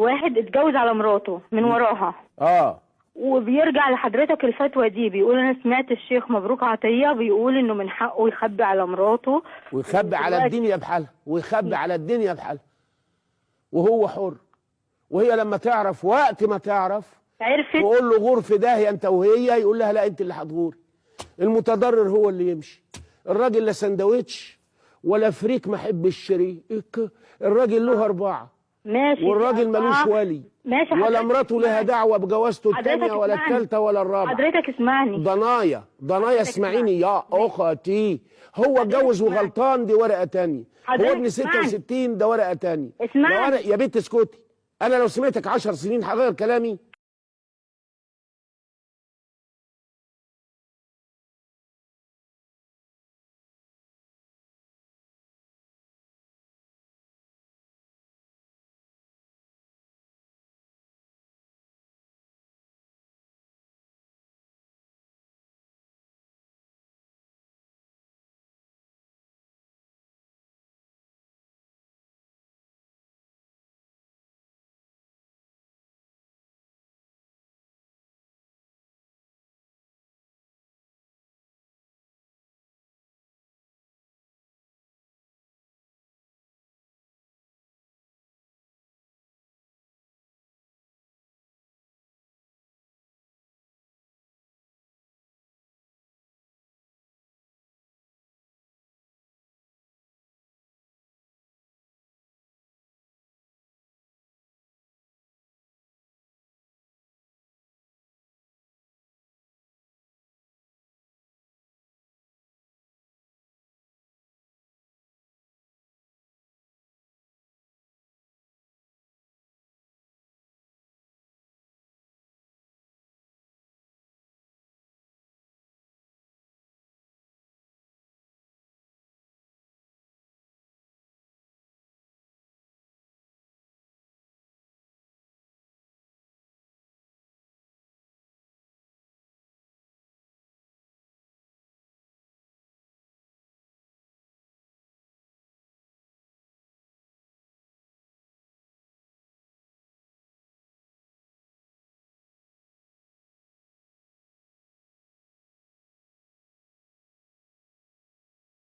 واحد اتجوز على مراته من وراها وبيرجع لحضرتك الفتوى دي، بيقول انا سمعت الشيخ مبروك عطيه بيقول انه من حقه يخبي على مراته ويخبي على الدنيا بحالها، ويخبي على الدنيا بحالها، وهو حر. وهي لما تعرف، وقت ما تعرف عرفت تقول له غور في داهيه انت وهي، يقول لها لا انت اللي هتغور. المتضرر هو اللي يمشي. الراجل لا سندوتش ولا فريك ما حب الشريك، الراجل له 4 ماشي، والراجل ملوش ولي، ماشي ولا مراته لها دعوه بجوازته الثانيه ولا الثالثه ولا الرابعه. حضرتك اسمعني ضنايا اسمعيني يا اختي. هو اتجوز وغلطان، دي ورقه ثانيه. هو ابن 66 ده ورقه ثانيه. اسمعني يا بنت اسكتي. انا لو سمعتك 10 سنين هغير كلامي.